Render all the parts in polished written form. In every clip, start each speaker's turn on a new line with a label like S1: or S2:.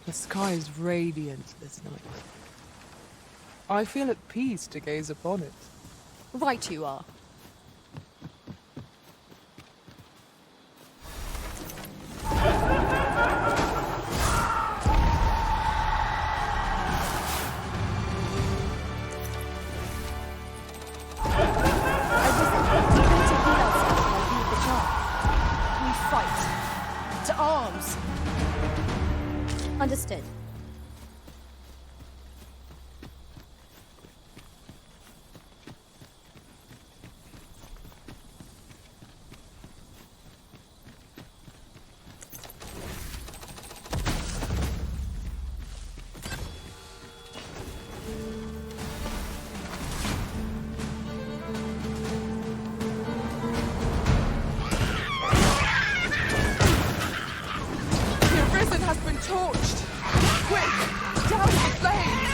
S1: The sky is radiant this night. I feel at peace to gaze upon it.
S2: Right you are. Understood.
S1: The arisen has been torched! Quick! Down the flames!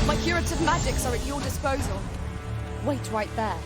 S2: My curative magics are at your disposal. Wait right there.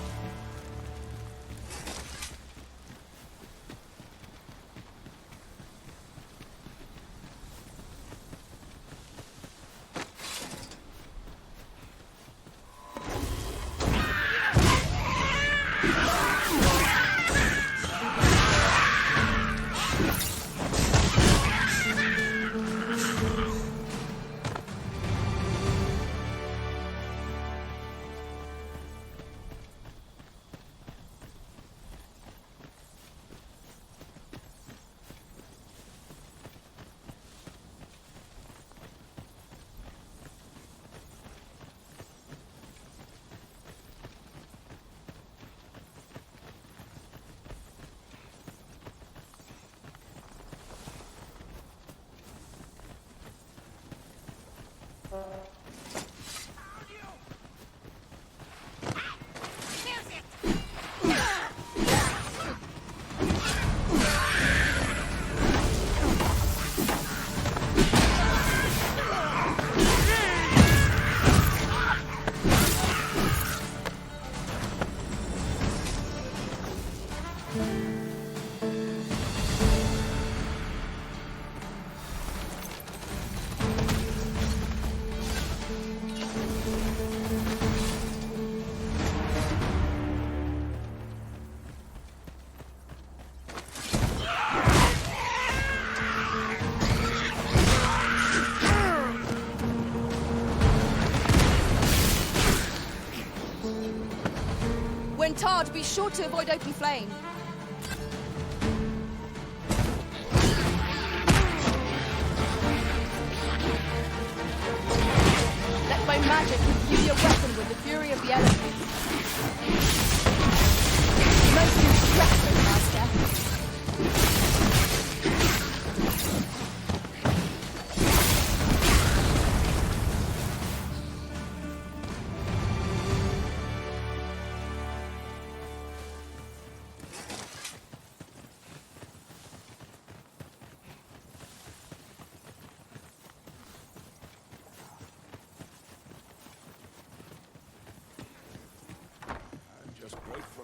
S2: When tarred, be sure to avoid open flame. Let my magic imbue your weapon with the fury of the elements. Most impressive, Master.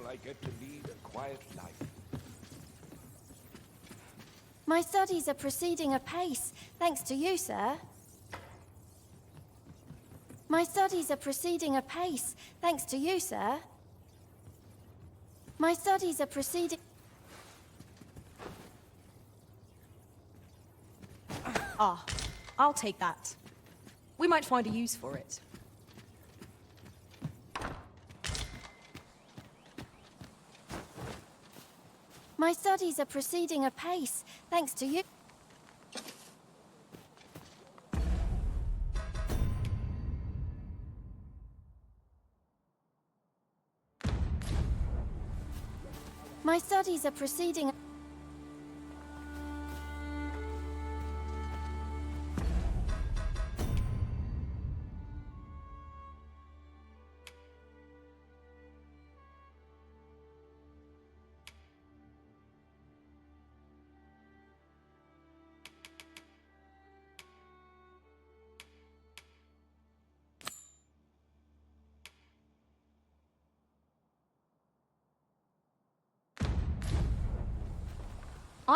S3: I get to lead a quiet life.
S4: My studies are proceeding apace, thanks to you, sir. My studies are proceeding apace, thanks to you, sir. My studies are proceeding...
S2: Ah, I'll take that. We might find a use for it.
S4: My studies are proceeding apace, thanks to you. My studies are proceeding...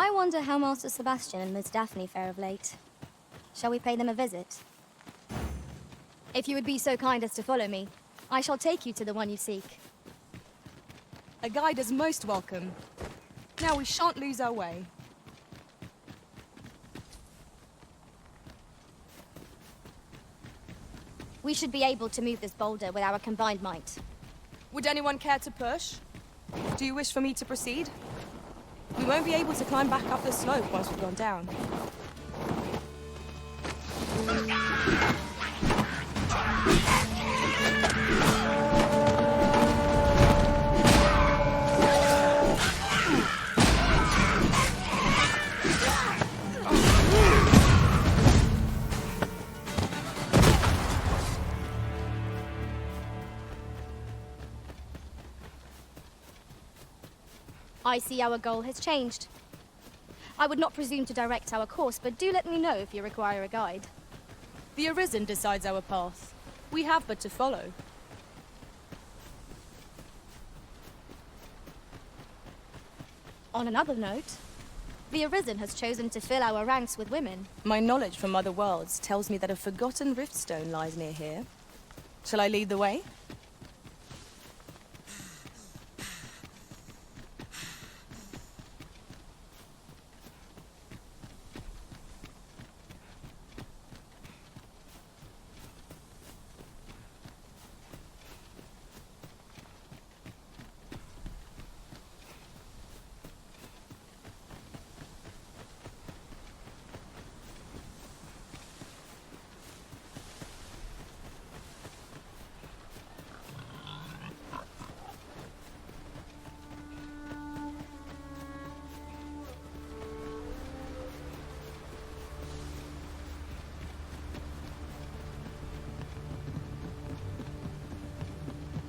S5: I wonder how Master Sebastian and Miss Daphne fare of late. Shall we pay them a visit?
S2: If you would be so kind as to follow me,
S5: I shall take you to the one you seek.
S2: a guide is most welcome. Now we shan't lose our way.
S5: We should be able to move this boulder with our combined might.
S2: Would anyone care to push? Do you wish for me to proceed? We won't be able to climb back up the slope once we've gone down.
S5: I see our goal has changed. I would not presume to direct our course, but do let me know if you require a guide.
S2: The Arisen decides our path. We have but to follow.
S5: On another note, the Arisen has chosen to fill our ranks with women.
S2: My knowledge from other worlds tells me that a forgotten riftstone lies near here. Shall I lead the way?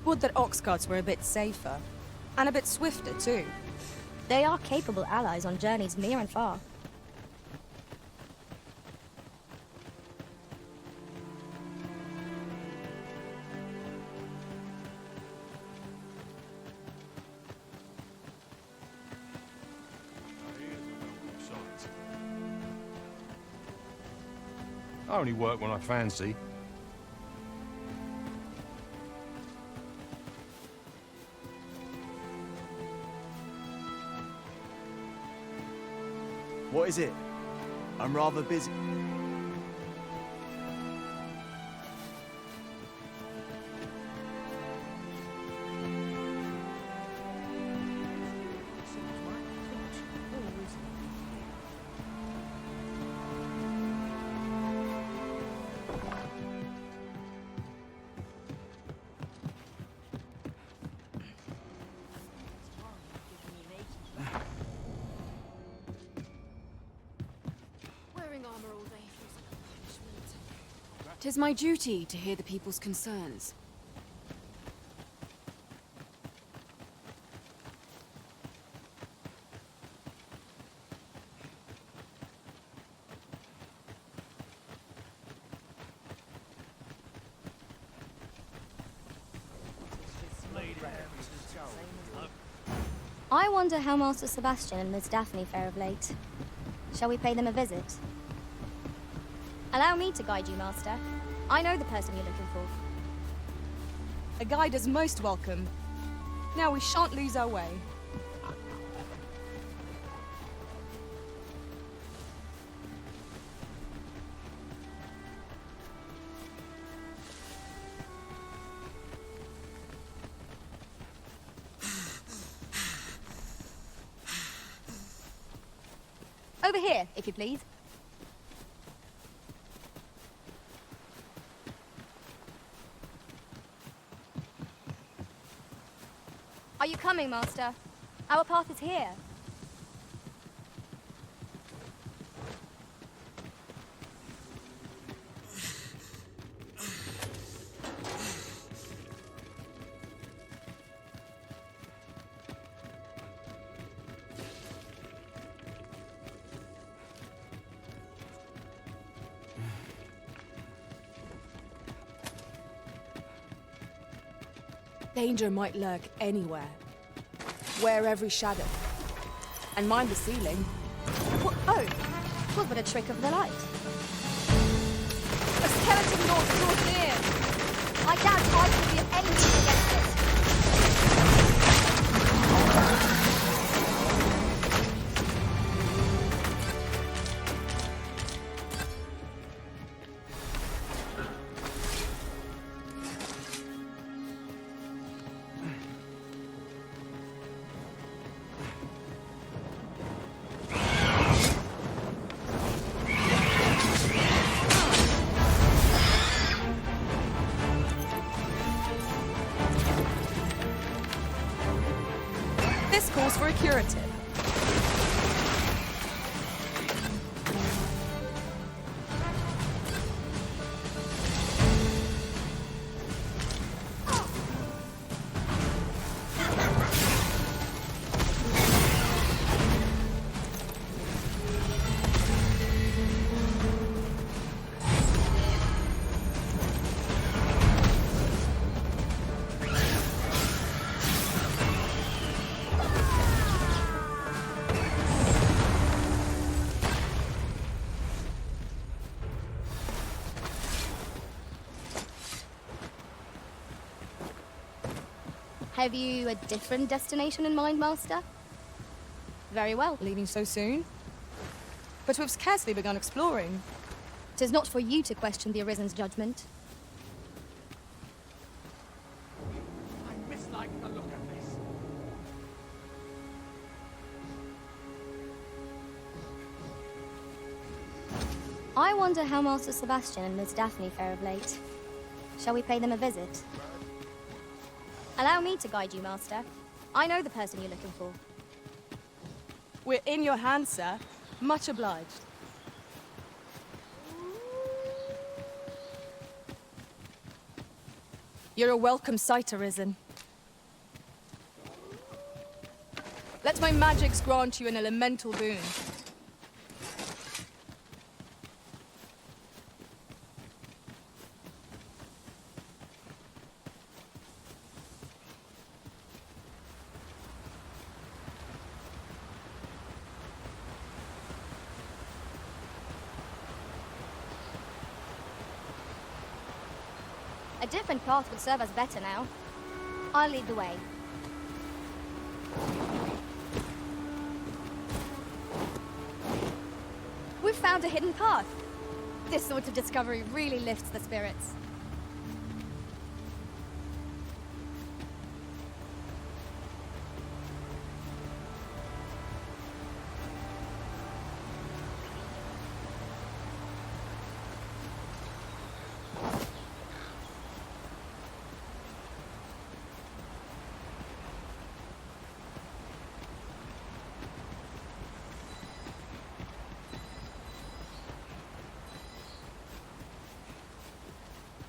S2: Would that ox carts were a bit safer. And a bit swifter, too.
S5: They are capable allies on journeys near and far.
S6: I only work when I fancy.
S7: What is it? I'm rather busy.
S8: Tis my duty to hear the people's concerns.
S5: I wonder how Master Sebastian and Miss Daphne fare of late. Shall we pay them a visit? Allow me to guide you, Master. I know the person you're looking for.
S2: A guide is most welcome. Now we shan't lose our way.
S5: Over here, if you please. Are you coming, Master? Our path is here.
S2: Danger might lurk anywhere. Wear every shadow. And mind the ceiling.
S5: Oh, was but a trick of the light.
S2: A skeleton lord draws near!
S5: I doubt I could be of any use against it.
S2: This calls for a curative.
S5: Have you a different destination in mind, Master? Very well.
S2: Leaving so soon? But we've scarcely begun exploring.
S5: 'Tis not for you to question the Arisen's judgment.
S3: I mislike the look of this.
S5: I wonder how Master Sebastian and Miss Daphne fare of late. Shall we pay them a visit? Allow me to guide you, Master. I know the person you're looking for.
S2: We're in your hands, sir. Much obliged. You're a welcome sight, Arisen. Let my magics grant you an elemental boon.
S5: A different path would serve us better now. I'll lead the way. We've found a hidden path. This sort of discovery really lifts the spirits.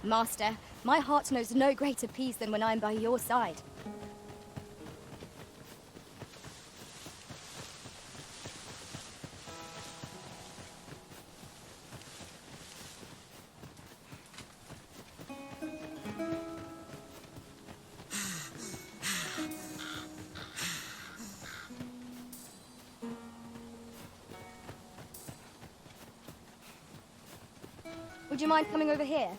S5: Master, my heart knows no greater peace than when I'm by your side. Would you mind coming over here?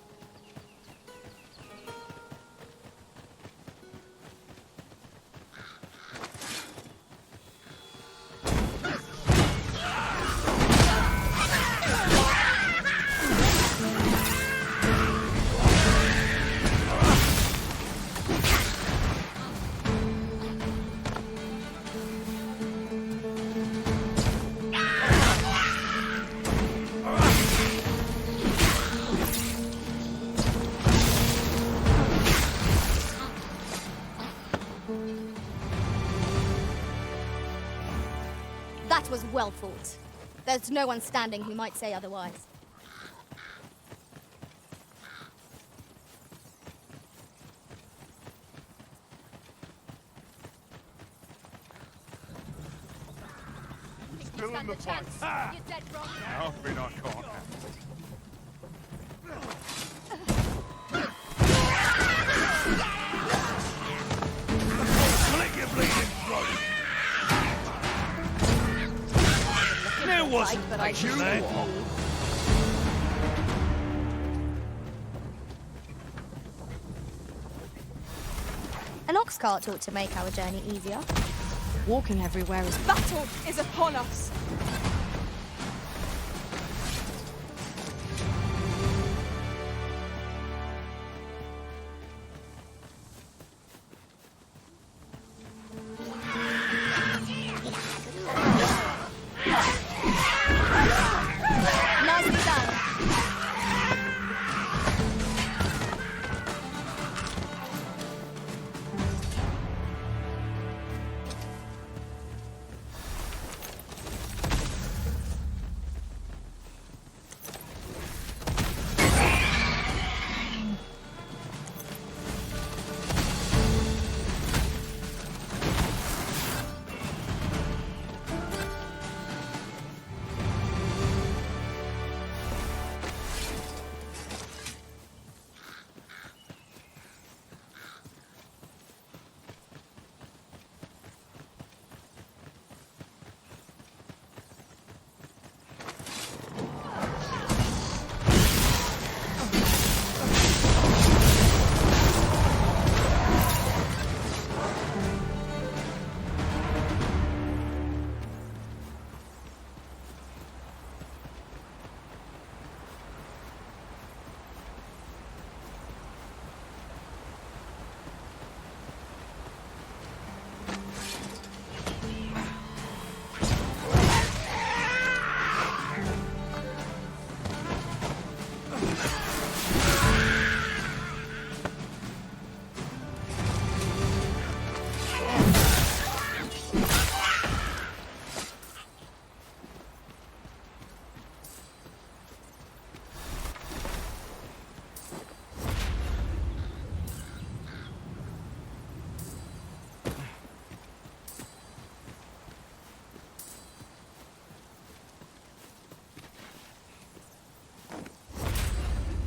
S5: That was well fought. There's no one standing who might say otherwise.
S6: Still in the fight. Ha!
S5: You're dead wrong.
S6: I've been, I can't have it. Slit your bleeding throat! Now what
S4: like, but I do.
S5: An ox cart ought to make our journey easier.
S8: Walking everywhere is...
S2: Battle is upon us!
S5: Nicely done.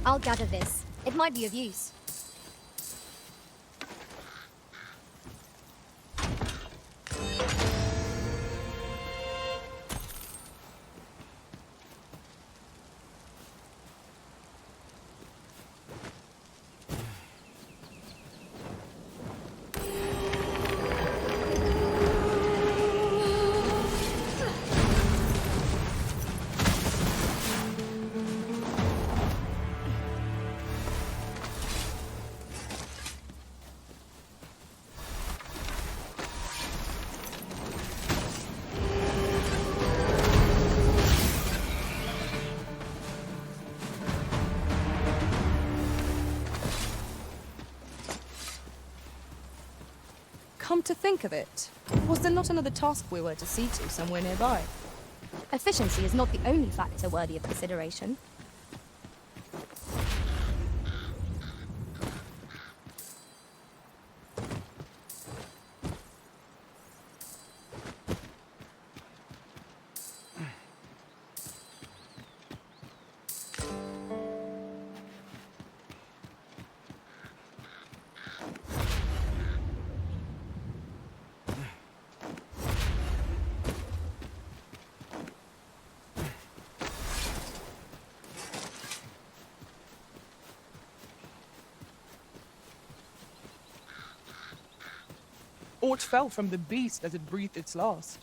S5: I'll gather this. It might be of use.
S2: Come to think of it, was there not another task we were to see to somewhere nearby?
S5: Efficiency is not the only factor worthy of consideration.
S1: Aught fell from the beast as it breathed its last.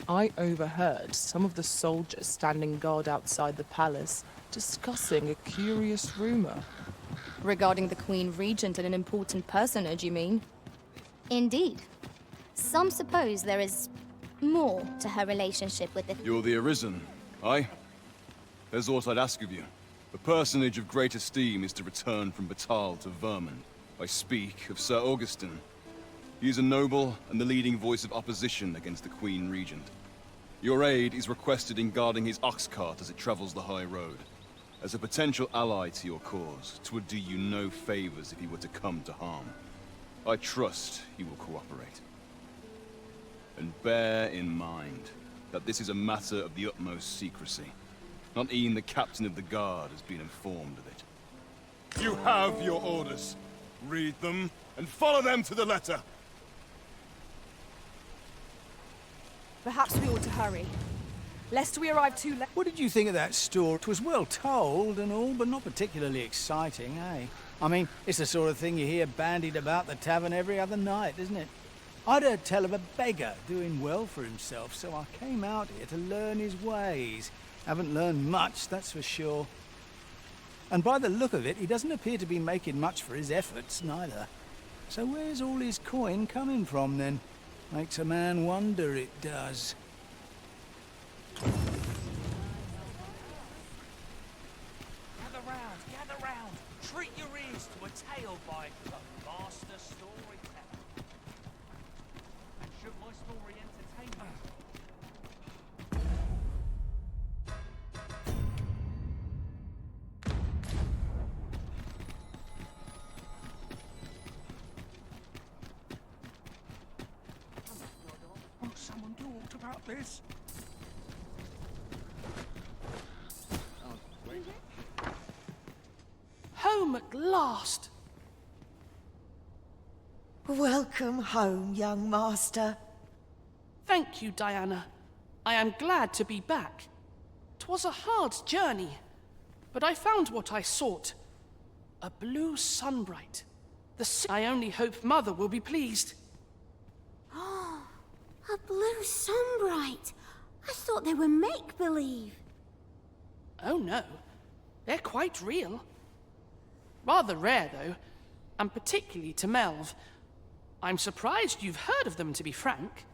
S1: I overheard some of the soldiers standing guard outside the palace discussing a curious rumor.
S2: Regarding the Queen Regent and an important personage, you mean?
S5: Indeed. Some suppose there is more to her relationship with the...
S6: You're the Arisen. Aye. There's aught I'd ask of you. A personage of great esteem is to return from Batal to Vermund. I speak of Ser Augustin. He is a noble and the leading voice of opposition against the Queen Regent. Your aid is requested in guarding his ox cart as it travels the high road. As a potential ally to your cause, 'twould do you no favors if he were to come to harm. I trust he will cooperate. And bear in mind that this is a matter of the utmost secrecy. Not even the captain of the guard has been informed of it. You have your orders. Read them and follow them to the letter.
S2: Perhaps we ought to hurry, lest we arrive too late.
S9: What did you think of that story? It was well told and all, but not particularly exciting, eh? I mean, it's the sort of thing you hear bandied about the tavern every other night, isn't it? I'd heard tell of a beggar doing well for himself, so I came out here to learn his ways. Haven't learned much, that's for sure. And by the look of it, he doesn't appear to be making much for his efforts, neither. So where's all his coin coming from, then? Makes a man wonder, it does.
S3: Gather round. Treat your ears to a tale by the master storyteller. And should my story entertain you?
S6: Will someone do aught about this?
S1: Home at last!
S10: Welcome home, young master.
S11: Thank you, Diana. I am glad to be back. 'Twas a hard journey, but I found what I sought. A blue sunbright. I only hope Mother will be pleased.
S4: A blue sunbright. I thought they were make-believe.
S11: Oh no, they're quite real. Rather rare, though, and particularly to Melv. I'm surprised you've heard of them, to be frank.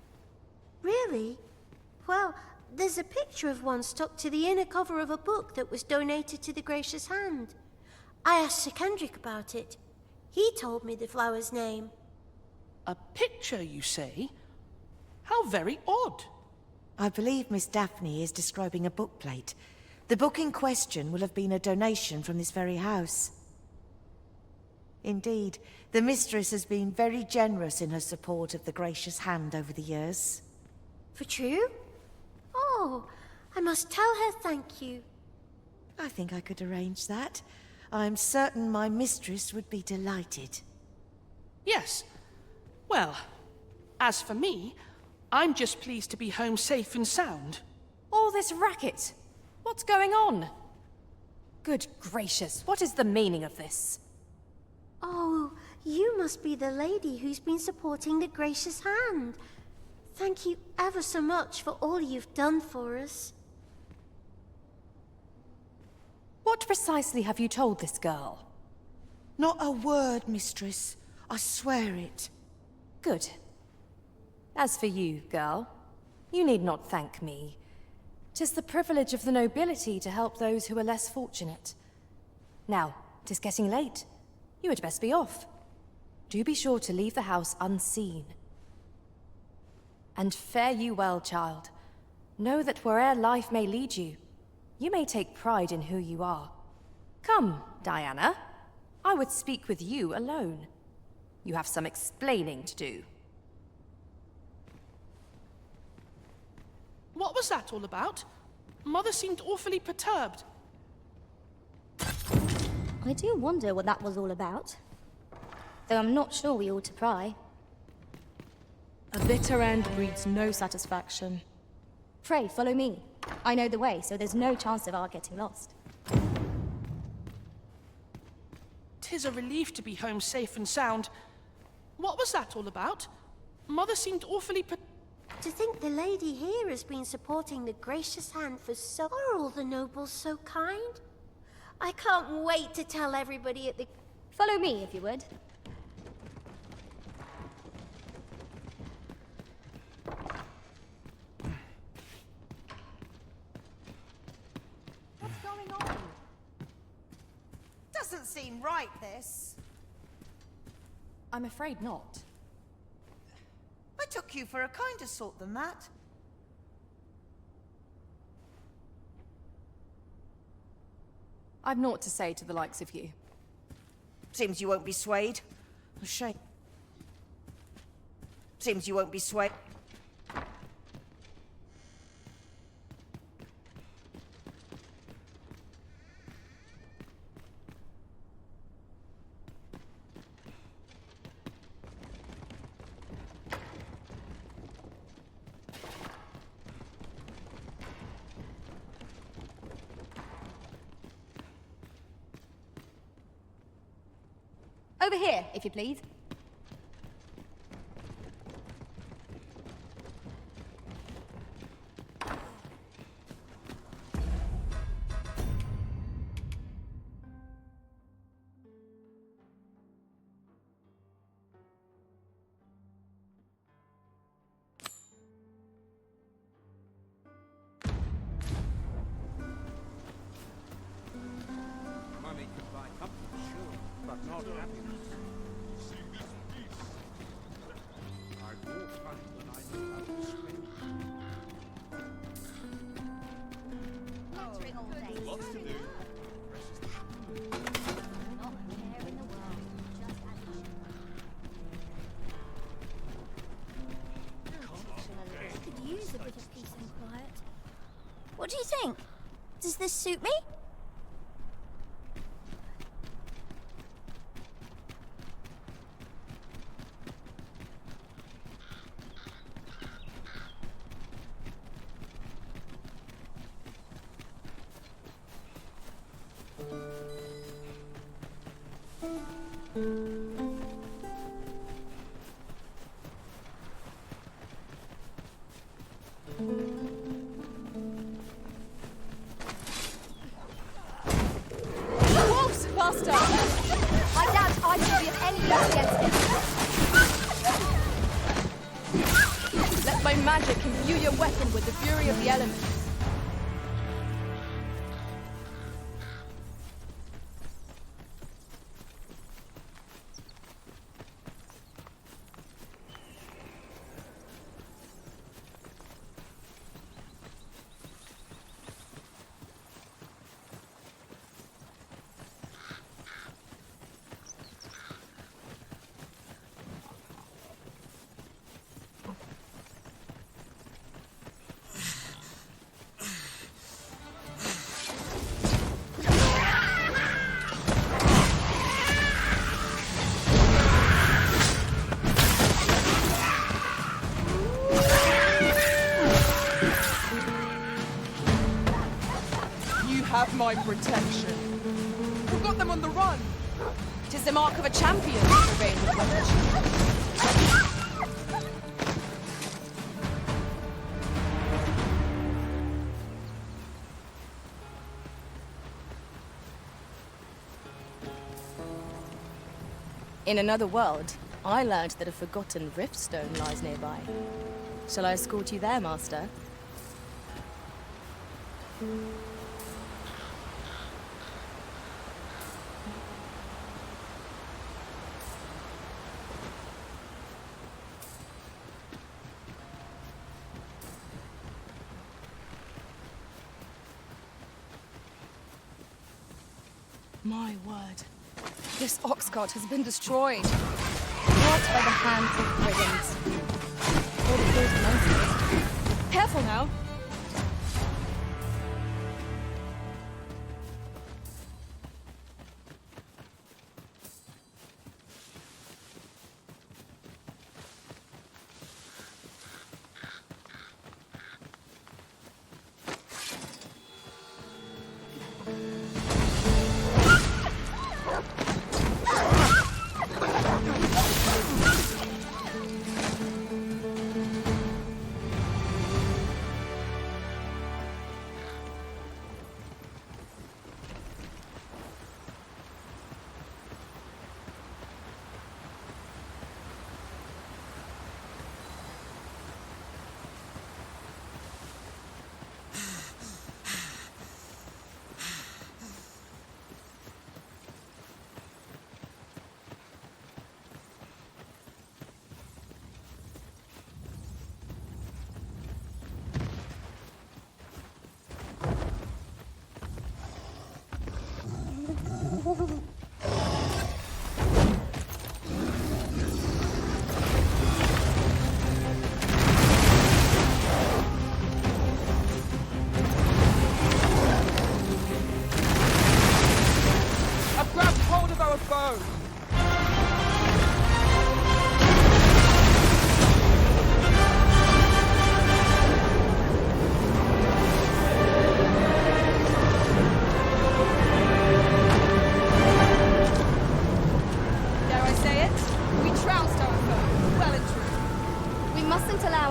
S4: Really? Well, there's a picture of one stuck to the inner cover of a book that was donated to the Gracious Hand. I asked Sir Kendrick about it. He told me the flower's name.
S11: A picture, you say? How very odd.
S10: I believe Miss Daphne is describing a bookplate. The book in question will have been a donation from this very house. Indeed, the mistress has been very generous in her support of the Gracious Hand over the years.
S4: For true? Oh, I must tell her thank you.
S10: I think I could arrange that. I'm certain my mistress would be delighted.
S11: Yes. Well, as for me, I'm just pleased to be home safe and sound.
S2: All this racket. What's going on? Good gracious, what is the meaning of this?
S4: Oh, you must be the lady who's been supporting the Gracious Hand. Thank you ever so much for all you've done for us.
S2: What precisely have you told this girl?
S10: Not a word, mistress. I swear it.
S2: Good. As for you, girl, you need not thank me. 'Tis the privilege of the nobility to help those who are less fortunate. Now, 'tis getting late. You had best be off. Do be sure to leave the house unseen. And fare you well, child. Know that where'er life may lead you, you may take pride in who you are. Come, Diana. I would speak with you alone. You have some explaining to do.
S11: What was that all about? Mother seemed awfully perturbed.
S5: I do wonder what that was all about. Though I'm not sure we ought to pry.
S1: A bitter end breeds no satisfaction.
S5: Pray, follow me. I know the way, so there's no chance of our getting lost.
S11: 'Tis a relief to be home safe and sound. What was that all about? Mother seemed awfully
S4: To think the lady here has been supporting the Gracious Hand for so... Are all the nobles so kind? I can't wait to tell everybody at the...
S5: Follow me, if you would.
S10: seem right, this.
S2: I'm afraid not.
S10: I took you for a kinder sort than that.
S2: I've naught to say to the likes of you.
S10: Seems you won't be swayed. A shame. Seems you won't be swayed.
S5: Over here, if you please.
S12: Money can buy comfort, sure, but not happiness. See this piece? I walk funny when I know how to spend.
S5: Pottering all day.
S6: Lots to do.
S5: Not a care in the world. Just as it should.
S4: Could use a bit of peace and quiet. What do you think? Does this suit me?
S2: Wolves, faster!
S5: I doubt I should be of any use against it.
S2: Let my magic imbue your weapon with the fury of the elements.
S1: You have my protection. You've got them on the run.
S2: It is the mark of a champion to reign with weapons. In another world, I learned that a forgotten riftstone lies nearby. Shall I escort you there, Master? My word. This ox cart has been destroyed.
S5: Brought by the hands of brigands. All the good nonsense.
S2: Careful now.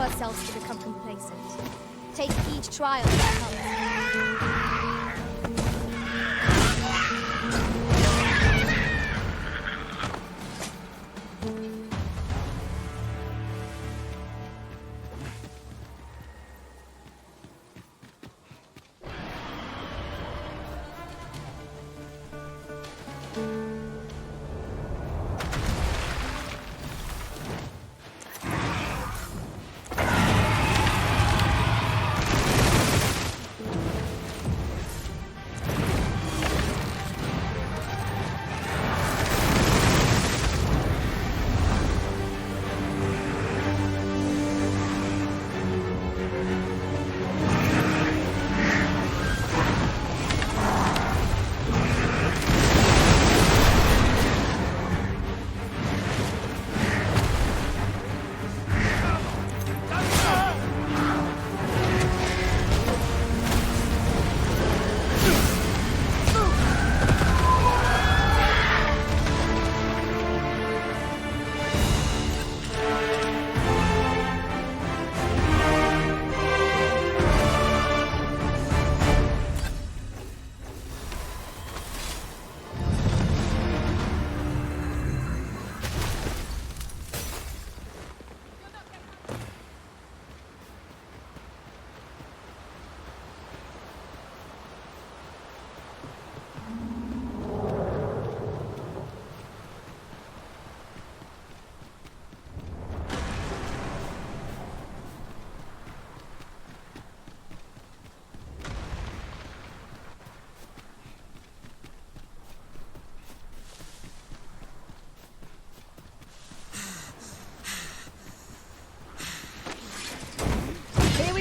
S5: ourselves to become complacent. Take each trial that comes.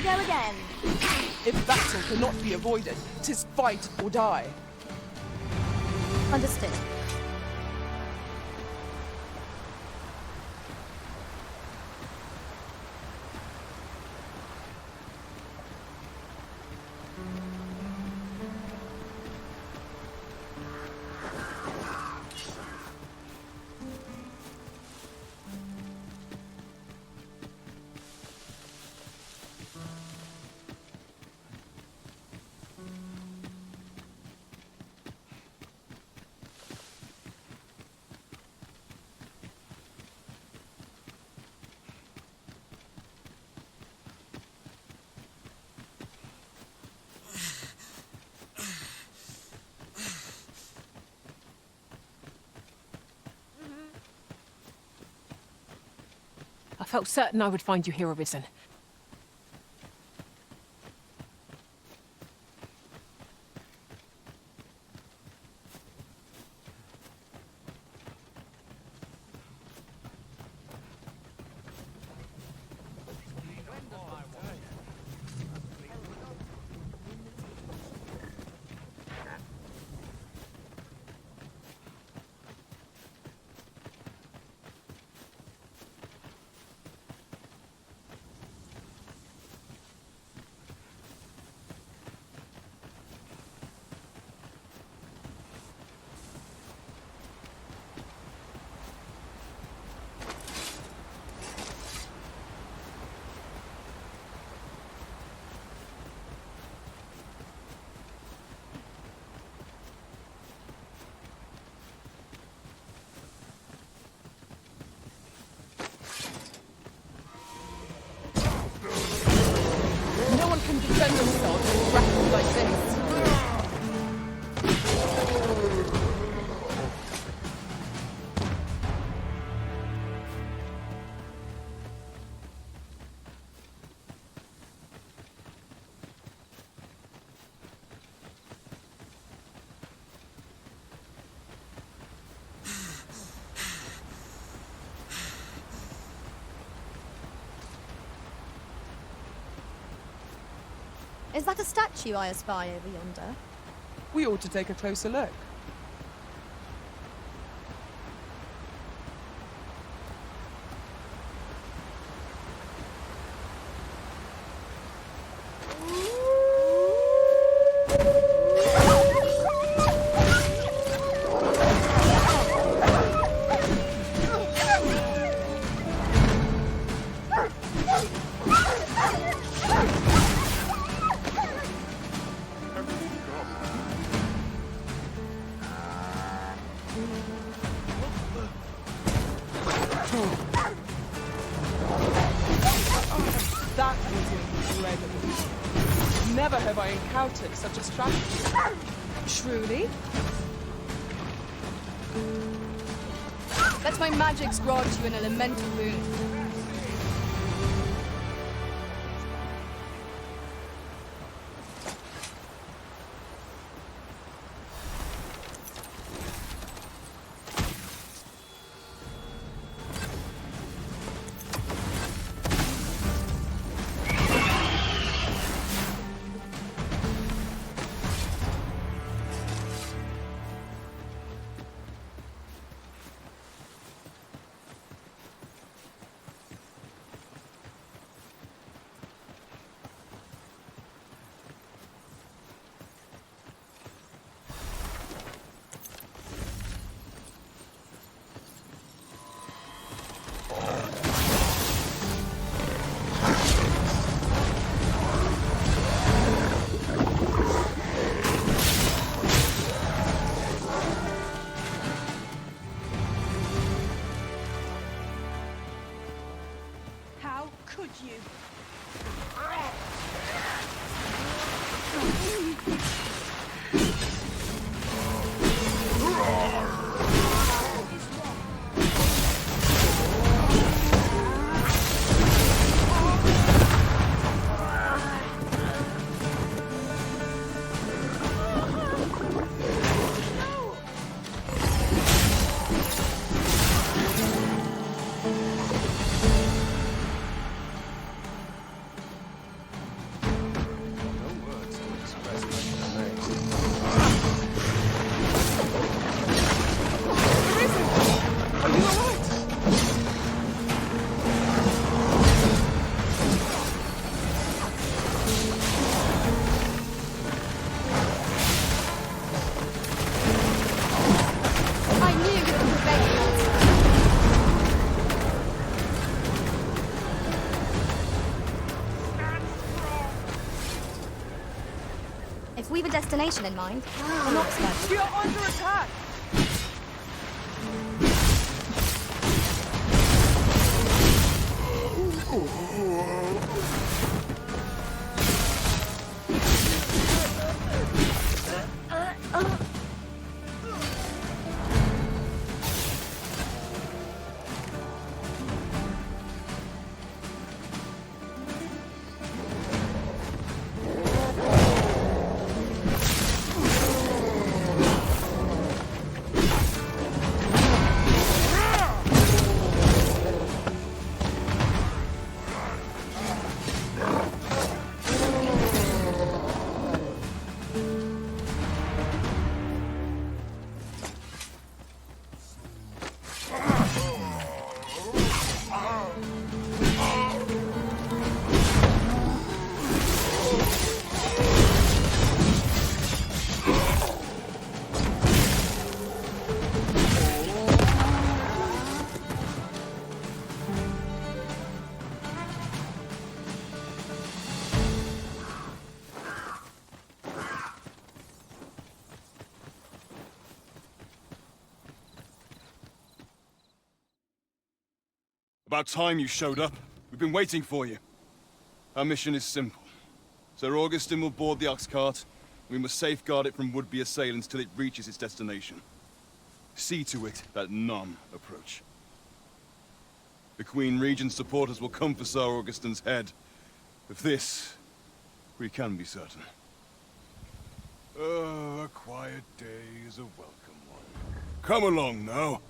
S5: Go again.
S1: If battle cannot be avoided, 'tis fight or die.
S5: Understood.
S13: I felt certain I would find you here, Arisen.
S1: Can defend themselves in grapple like this.
S5: Is that a statue I espy over yonder?
S1: We ought to take a closer look. That was incredible. Never have I encountered such a strategy.
S8: Truly? Let my magics grant you an elemental rune.
S5: If we've a destination in mind, we're not supposed.
S1: We are under attack!
S6: About time you showed up. We've been waiting for you. Our mission is simple. Ser Augustin will board the ox cart. We must safeguard it from would-be assailants till it reaches its destination. See to it that none approach. The Queen Regent's supporters will come for Ser Augustin's head. Of this, we can be certain. Oh, a quiet day is a welcome one. Come along now.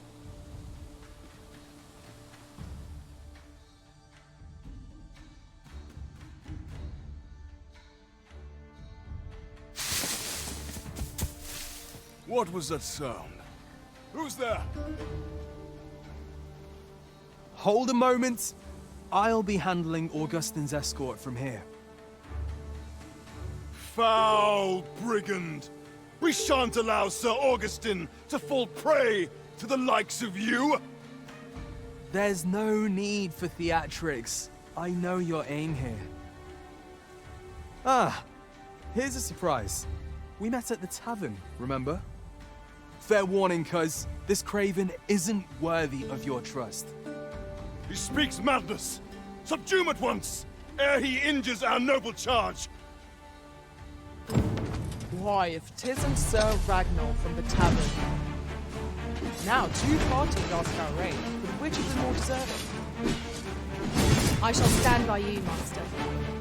S6: What was that sound? Who's there?
S14: Hold a moment. I'll be handling Augustin's escort from here.
S6: Foul brigand! We shan't allow Ser Augustin to fall prey to the likes of you!
S14: There's no need for theatrics. I know your aim here. Ah, here's a surprise. We met at the tavern, remember? Fair warning, cuz this craven isn't worthy of your trust.
S6: He speaks madness! Subdue him at once, ere he injures our noble charge!
S1: Why, if 'tisn't Ser Raghnall from the tavern. Now 2 parties ask our aid, but which is the more deserving?
S8: I shall stand by you, Master.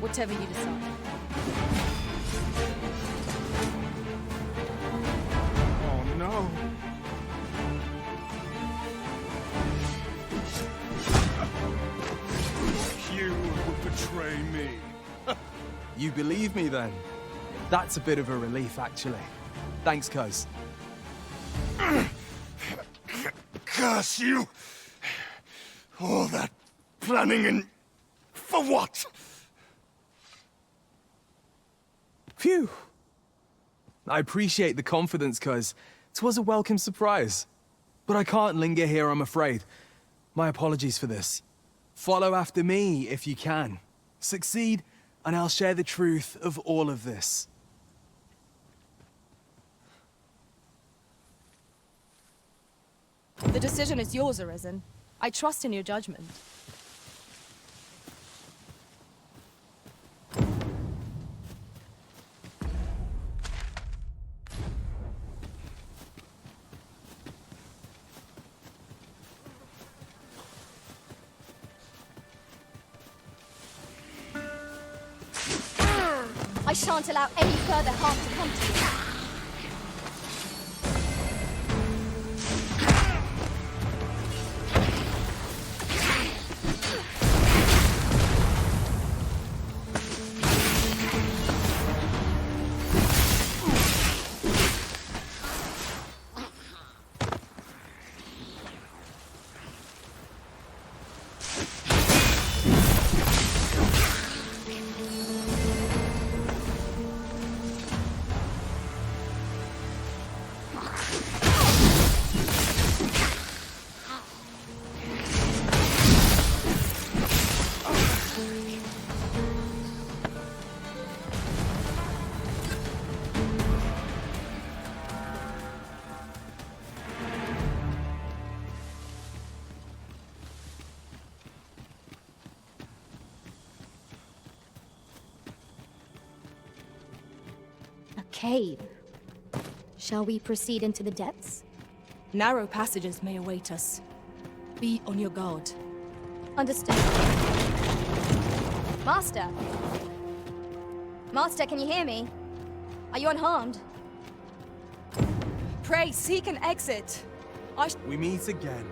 S8: Whatever you decide.
S6: Oh no! You would betray me.
S14: You believe me then? That's a bit of a relief, actually. Thanks, cuz.
S6: Curse you! All that planning and... for what?
S14: Phew! I appreciate the confidence, cuz 'twas a welcome surprise. But I can't linger here, I'm afraid. My apologies for this. Follow after me, if you can. Succeed, and I'll share the truth of all of this.
S8: The decision is yours, Arisen. I trust in your judgment.
S5: I shan't allow any further harm to come to you. Cave. Shall we proceed into the depths?
S8: Narrow passages may await us. Be on your guard.
S5: Understood. Master! Master, can you hear me? Are you unharmed?
S8: Pray, seek an exit.
S14: We meet again.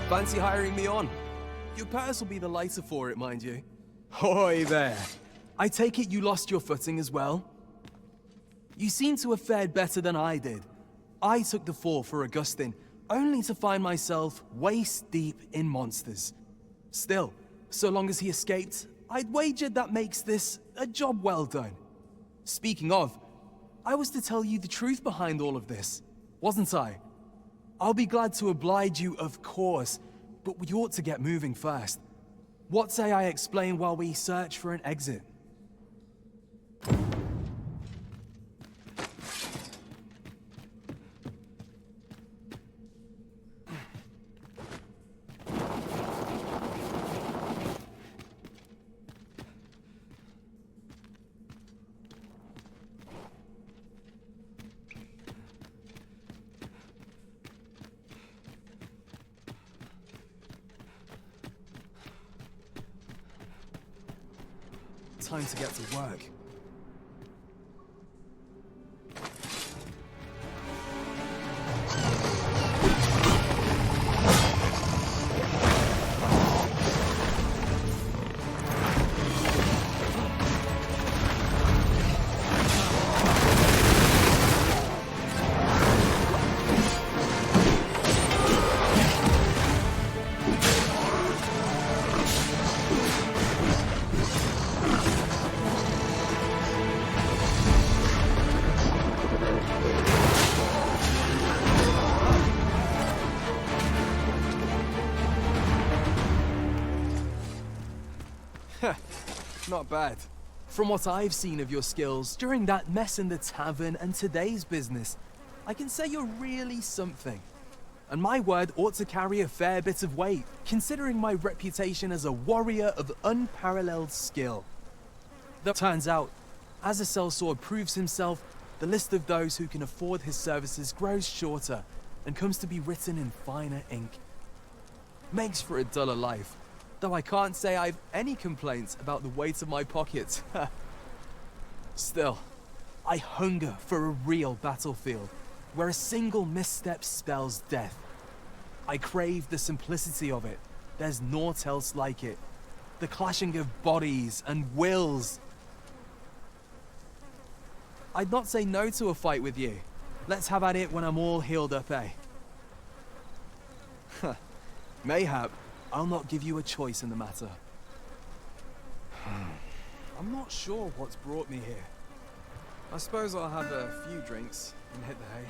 S14: Fancy hiring me on? Your purse will be the lighter for it, mind you. Hoy there. I take it you lost your footing as well? You seem to have fared better than I did. I took the fall for Augustin, only to find myself waist deep in monsters. Still, so long as he escaped, I'd wagered that makes this a job well done. Speaking of, I was to tell you the truth behind all of this, wasn't I? I'll be glad to oblige you, of course, but we ought to get moving first. What say I explain while we search for an exit? Time to get to work. not bad. From what I've seen of your skills during that mess in the tavern and today's business, I can say you're really something. And my word ought to carry a fair bit of weight, considering my reputation as a warrior of unparalleled skill. Though it turns out, as a sellsword proves himself, the list of those who can afford his services grows shorter and comes to be written in finer ink. Makes for a duller life, though I can't say I've any complaints about the weight of my pockets. Still, I hunger for a real battlefield, where a single misstep spells death. I crave the simplicity of it. There's naught else like it. The clashing of bodies and wills. I'd not say no to a fight with you. Let's have at it when I'm all healed up, eh? Mayhap, I'll not give you a choice in the matter. I'm not sure what's brought me here. I suppose I'll have a few drinks and hit the hay.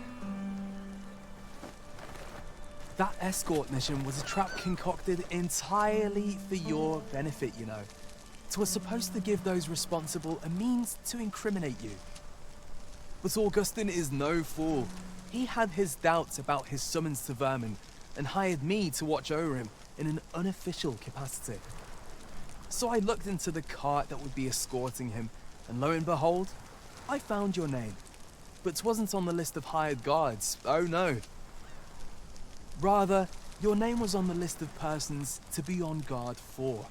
S14: That escort mission was a trap concocted entirely for your benefit, you know. It was supposed to give those responsible a means to incriminate you. But Augustin is no fool. He had his doubts about his summons to Vermin and hired me to watch over him in an unofficial capacity. So I looked into the cart that would be escorting him, and lo and behold, I found your name. But 'twasn't on the list of hired guards, oh no. Rather, your name was on the list of persons to be on guard for.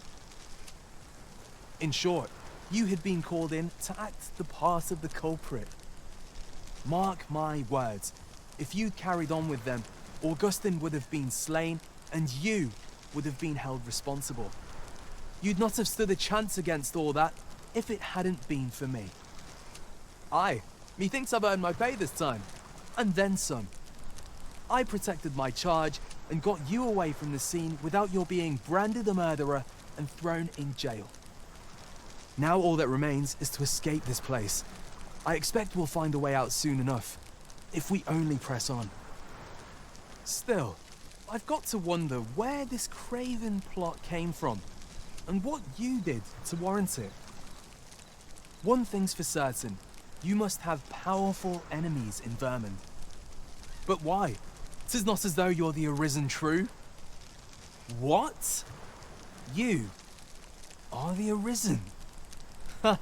S14: In short, you had been called in to act the part of the culprit. Mark my words, if you'd carried on with them, Augustin would have been slain, and you would have been held responsible. You'd not have stood a chance against all that if it hadn't been for me. Aye, methinks I've earned my pay this time, and then some. I protected my charge and got you away from the scene without your being branded a murderer and thrown in jail. Now all that remains is to escape this place. I expect we'll find a way out soon enough, if we only press on. Still, I've got to wonder where this craven plot came from, and what you did to warrant it. One thing's for certain, you must have powerful enemies in Vermin. But why? 'Tis not as though you're the arisen true. What? You are the arisen? Ha!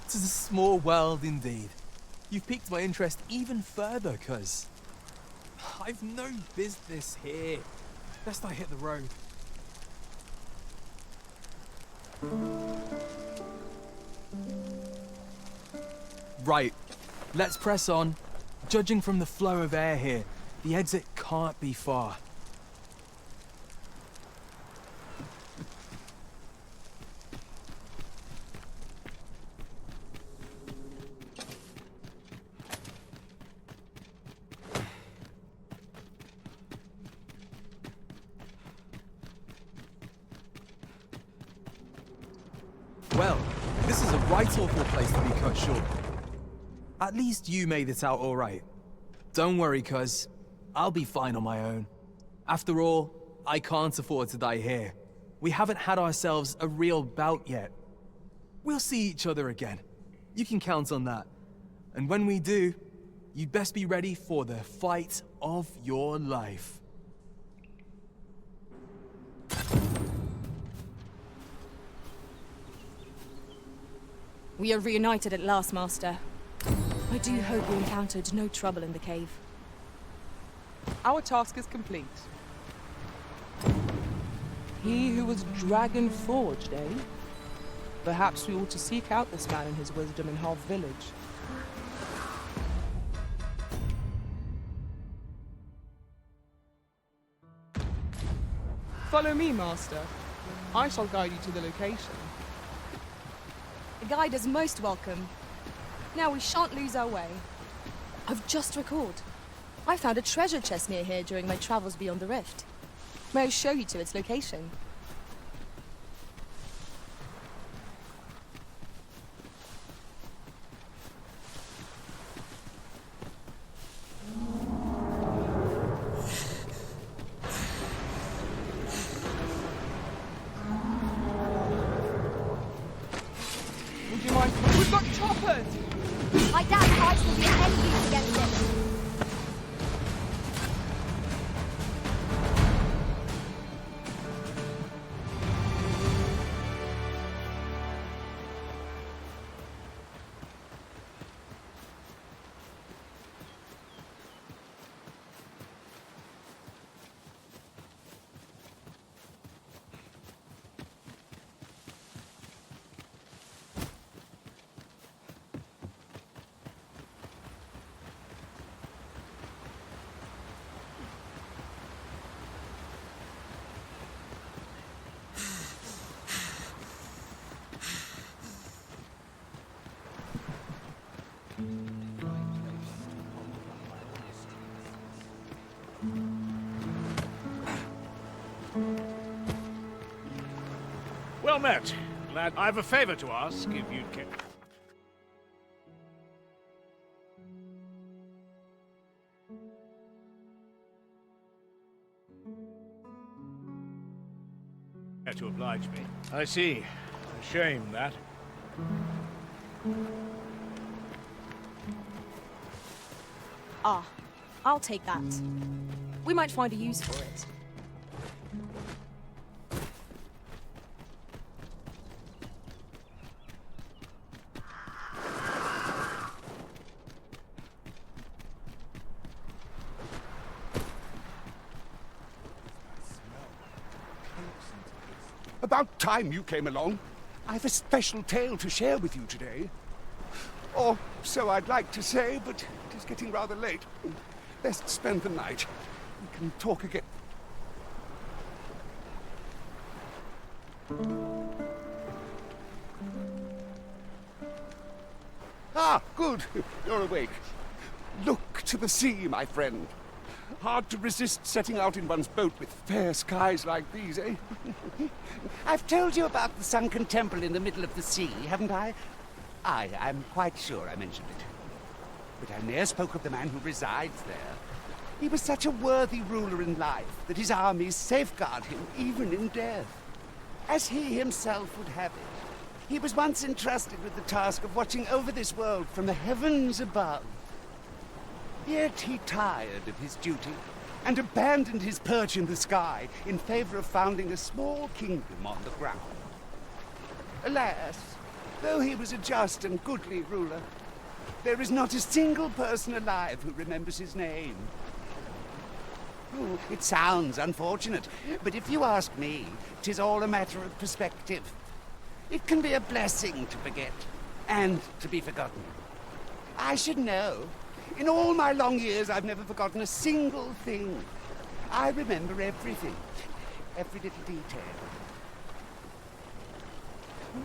S14: 'Tis a small world indeed. You've piqued my interest even further, cuz I've no business here. Best I hit the road. Right, let's press on. Judging from the flow of air here, the exit can't be far. Well, this is a right awful place to be cut short. At least you made it out all right. Don't worry, cuz I'll be fine on my own. After all, I can't afford to die here. We haven't had ourselves a real bout yet. We'll see each other again. You can count on that. And when we do, you'd best be ready for the fight of your life.
S8: We are reunited at last, Master. I do hope we encountered no trouble in the cave.
S1: Our task is complete. He who was dragon-forged, eh? Perhaps we ought to seek out this man and his wisdom in Hov Village. Follow me, Master. I shall guide you to the location.
S8: The guide is most welcome. Now we shan't lose our way. I've just recalled. I found a treasure chest near here during my travels beyond the rift. May I show you to its location?
S5: My heart will be any use against it.
S12: Well met. Glad I've a favor to ask if you'd care. To oblige me. I see. A shame, that.
S8: Ah, I'll take that. We might find a use for it.
S15: About time you came along. I've a special tale to share with you today. Or so I'd like to say, but it is getting rather late. Best spend the night. We can talk again. Ah, good. You're awake. Look to the sea, my friend. Hard to resist setting out in one's boat with fair skies like these, eh?
S16: I've told you about the sunken temple in the middle of the sea, haven't I? I'm quite sure I mentioned it. But I ne'er spoke of the man who resides there. He was such a worthy ruler in life that his armies safeguard him even in death. As he himself would have it, he was once entrusted with the task of watching over this world from the heavens above. Yet he tired of his duty and abandoned his perch in the sky in favor of founding a small kingdom on the ground. Alas, though he was a just and goodly ruler, there is not a single person alive who remembers his name. Oh, it sounds unfortunate, but if you ask me, 'tis all a matter of perspective. It can be a blessing to forget, and to be forgotten. I should know. In all my long years, I've never forgotten a single thing. I remember everything, every little detail.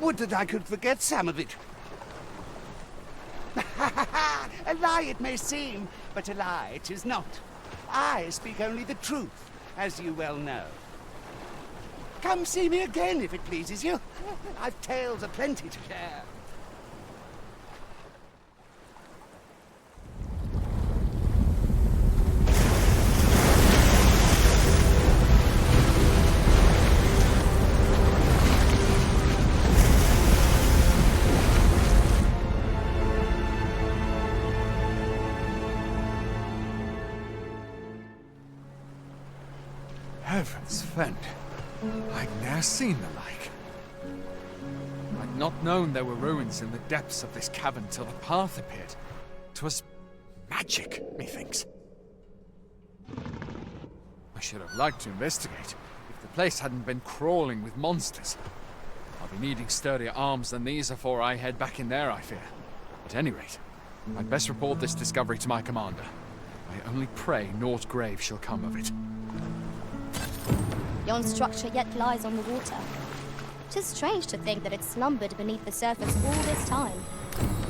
S16: Would that I could forget some of it. A lie it may seem, but a lie it is not. I speak only the truth, as you well know. Come see me again if it pleases you. I've tales aplenty to share.
S17: Heavens fend. I'd ne'er seen the like. I'd not known there were ruins in the depths of this cavern till the path appeared. 'Twas magic, methinks. I should have liked to investigate if the place hadn't been crawling with monsters. I'll be needing sturdier arms than these afore I head back in there, I fear. At any rate, I'd best report this discovery to my commander. I only pray naught grave shall come of it.
S5: Yon structure yet lies on the water. 'Tis strange to think that it slumbered beneath the surface all this time.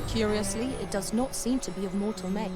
S8: Curiously, it does not seem to be of mortal make.